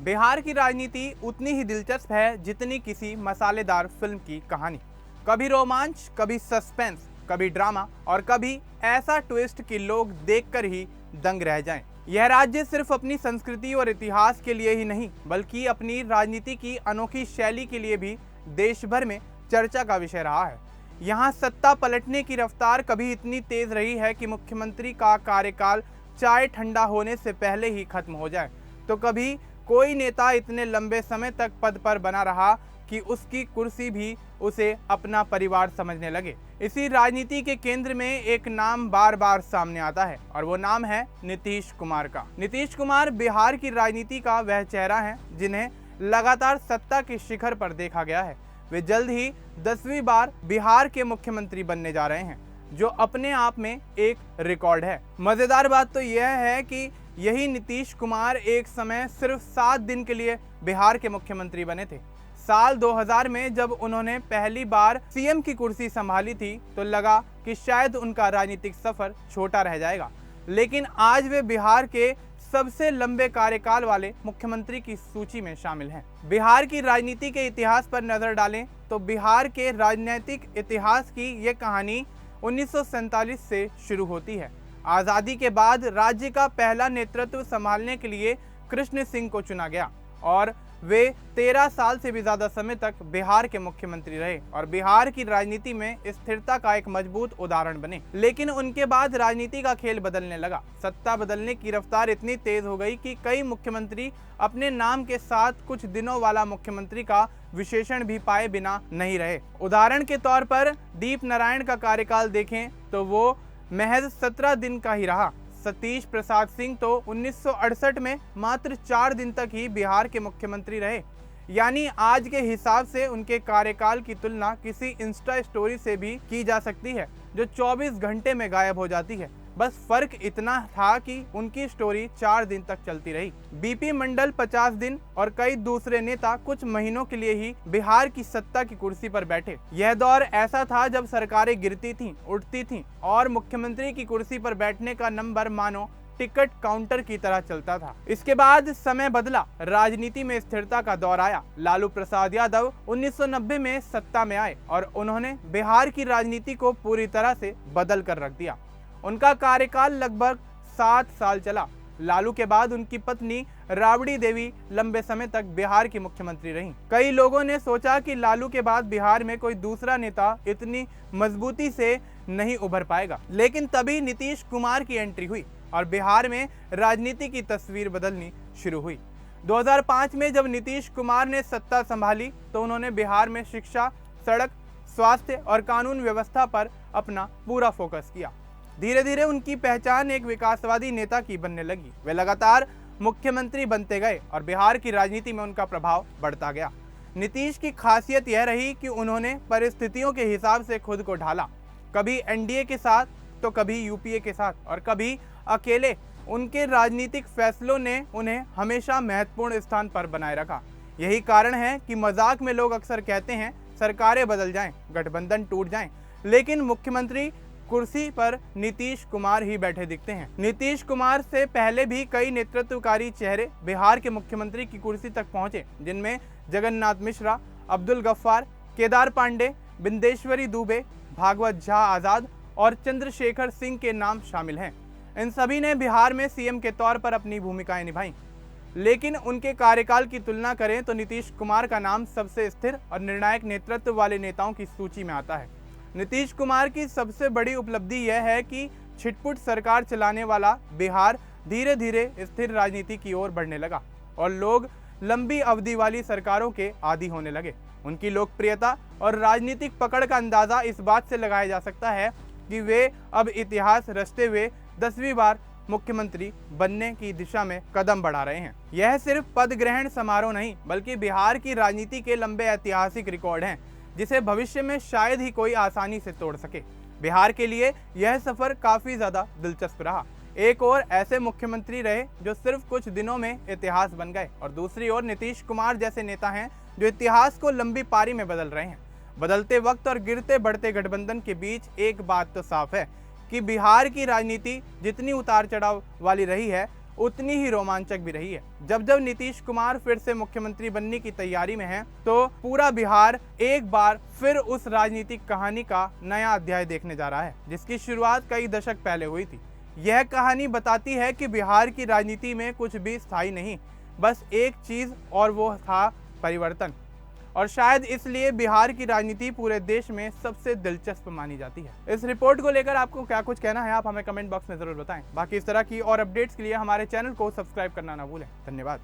बिहार की राजनीति उतनी ही दिलचस्प है जितनी किसी मसालेदार फिल्म की कहानी। कभी रोमांच, कभी सस्पेंस, कभी ड्रामा और कभी ऐसा ट्विस्ट कि लोग देखकर ही दंग रह जाएं। यह राज्य सिर्फ अपनी संस्कृति और इतिहास के लिए ही नहीं बल्कि अपनी राजनीति की अनोखी शैली के लिए भी देश भर में चर्चा का विषय रहा है। यहाँ सत्ता पलटने की रफ्तार कभी इतनी तेज रही है कि मुख्यमंत्री का कार्यकाल चाय ठंडा होने से पहले ही खत्म हो जाए, तो कभी कोई नेता इतने लंबे समय तक पद पर बना रहा कि उसकी कुर्सी भी उसे अपना परिवार समझने लगे। इसी राजनीति के केंद्र में एक नाम बार बार सामने आता है और वो नाम है नीतीश कुमार का। नीतीश कुमार बिहार की राजनीति का वह चेहरा है जिन्हें लगातार सत्ता के शिखर पर देखा गया है। वे जल्द ही 10वीं बार बिहार के मुख्यमंत्री बनने जा रहे हैं, जो अपने आप में एक रिकॉर्ड है। मजेदार बात तो यह है कि यही नीतीश कुमार एक समय सिर्फ 7 दिन के लिए बिहार के मुख्यमंत्री बने थे। साल 2000 में जब उन्होंने पहली बार सीएम की कुर्सी संभाली थी तो लगा कि शायद उनका राजनीतिक सफर छोटा रह जाएगा, लेकिन आज वे बिहार के सबसे लंबे कार्यकाल वाले मुख्यमंत्री की सूची में शामिल हैं। बिहार की राजनीति के इतिहास पर नजर डालें तो बिहार के राजनीतिक इतिहास की ये कहानी 1947 से शुरू होती है। आज़ादी के बाद राज्य का पहला नेतृत्व संभालने के लिए कृष्ण सिंह को चुना गया और वे 13 साल से भी ज़्यादा समय तक बिहार के मुख्यमंत्री रहे और बिहार की राजनीति में स्थिरता का एक मजबूत उदाहरण बने। लेकिन उनके बाद राजनीति का खेल बदलने लगा। सत्ता बदलने की रफ्तार इतनी तेज हो गई कि कई मुख्यमंत्री अपने नाम के साथ कुछ दिनों वाला मुख्यमंत्री का विशेषण भी पाए बिना नहीं रहे। उदाहरण के तौर पर दीप नारायण का कार्यकाल देखें तो वो महज 17 दिन का ही रहा। सतीश प्रसाद सिंह तो 1968 में मात्र 4 दिन तक ही बिहार के मुख्यमंत्री रहे। यानी आज के हिसाब से उनके कार्यकाल की तुलना किसी इंस्टा स्टोरी से भी की जा सकती है जो 24 घंटे में गायब हो जाती है। बस फर्क इतना था कि उनकी स्टोरी 4 दिन तक चलती रही। बीपी मंडल 50 दिन और कई दूसरे नेता कुछ महीनों के लिए ही बिहार की सत्ता की कुर्सी पर बैठे। यह दौर ऐसा था जब सरकारें गिरती थीं, उठती थीं और मुख्यमंत्री की कुर्सी पर बैठने का नंबर मानो टिकट काउंटर की तरह चलता था। इसके बाद समय बदला, राजनीति में स्थिरता का दौर आया। लालू प्रसाद यादव 1990 में सत्ता में आए और उन्होंने बिहार की राजनीति को पूरी तरह से बदल कर रख दिया। उनका कार्यकाल लगभग 7 साल चला। लालू के बाद उनकी पत्नी राबड़ी देवी लंबे समय तक बिहार की मुख्यमंत्री रहीं। कई लोगों ने सोचा कि लालू के बाद बिहार में कोई दूसरा नेता इतनी मजबूती से नहीं उभर पाएगा, लेकिन तभी नीतीश कुमार की एंट्री हुई और बिहार में राजनीति की तस्वीर बदलनी शुरू हुई। 2005 में जब नीतीश कुमार ने सत्ता संभाली तो उन्होंने बिहार में शिक्षा, सड़क, स्वास्थ्य और कानून व्यवस्था पर अपना पूरा फोकस किया। धीरे धीरे उनकी पहचान एक विकासवादी नेता की बनने लगी। वे लगातार मुख्यमंत्री बनते गए और बिहार की राजनीति में उनका प्रभाव बढ़ता गया। नीतीश की खासियत यह रही कि उन्होंने परिस्थितियों के हिसाब से खुद को ढाला, कभी एनडीए के साथ तो कभी यूपीए के साथ और कभी अकेले। उनके राजनीतिक फैसलों ने उन्हें हमेशा महत्वपूर्ण स्थान पर बनाए रखा। यही कारण है कि मजाक में लोग अक्सर कहते हैं सरकारें बदल जाएं, गठबंधन टूट जाएं, लेकिन मुख्यमंत्री कुर्सी पर नीतीश कुमार ही बैठे दिखते हैं। नीतीश कुमार से पहले भी कई नेतृत्वकारी चेहरे बिहार के मुख्यमंत्री की कुर्सी तक पहुंचे, जिनमें जगन्नाथ मिश्रा, अब्दुल गफ्फार, केदार पांडे, बिंदेश्वरी दुबे, भागवत झा आजाद और चंद्रशेखर सिंह के नाम शामिल हैं। इन सभी ने बिहार में सीएम के तौर पर अपनी भूमिकाएं निभाई, लेकिन उनके कार्यकाल की तुलना करें तो नीतीश कुमार का नाम सबसे स्थिर और निर्णायक नेतृत्व वाले नेताओं की सूची में आता है। नीतीश कुमार की सबसे बड़ी उपलब्धि यह है कि छिटपुट सरकार चलाने वाला बिहार धीरे धीरे स्थिर राजनीति की ओर बढ़ने लगा और लोग लंबी अवधि वाली सरकारों के आदी होने लगे। उनकी लोकप्रियता और राजनीतिक पकड़ का अंदाजा इस बात से लगाया जा सकता है कि वे अब इतिहास रचते हुए 10वीं बार मुख्यमंत्री बनने की दिशा में कदम बढ़ा रहे हैं। यह सिर्फ पद ग्रहण समारोह नहीं बल्कि बिहार की राजनीति के लंबे ऐतिहासिक रिकॉर्ड हैं जिसे भविष्य में शायद ही कोई आसानी से तोड़ सके। बिहार के लिए यह सफर काफी ज्यादा दिलचस्प रहा। एक ओर ऐसे मुख्यमंत्री रहे जो सिर्फ कुछ दिनों में इतिहास बन गए और दूसरी ओर नीतीश कुमार जैसे नेता हैं जो इतिहास को लंबी पारी में बदल रहे हैं। बदलते वक्त और गिरते बढ़ते गठबंधन के बीच एक बात तो साफ है कि बिहार की राजनीति जितनी उतार चढ़ाव वाली रही है उतनी ही रोमांचक भी रही है। जब जब नीतीश कुमार फिर से मुख्यमंत्री बनने की तैयारी में हैं, तो पूरा बिहार एक बार फिर उस राजनीतिक कहानी का नया अध्याय देखने जा रहा है, जिसकी शुरुआत कई दशक पहले हुई थी। यह कहानी बताती है कि बिहार की राजनीति में कुछ भी स्थायी नहीं, बस एक चीज, और वो था परिवर्तन। और शायद इसलिए बिहार की राजनीति पूरे देश में सबसे दिलचस्प मानी जाती है। इस रिपोर्ट को लेकर आपको क्या कुछ कहना है, आप हमें कमेंट बॉक्स में जरूर बताएं। बाकी इस तरह की और अपडेट्स के लिए हमारे चैनल को सब्सक्राइब करना ना भूलें। धन्यवाद।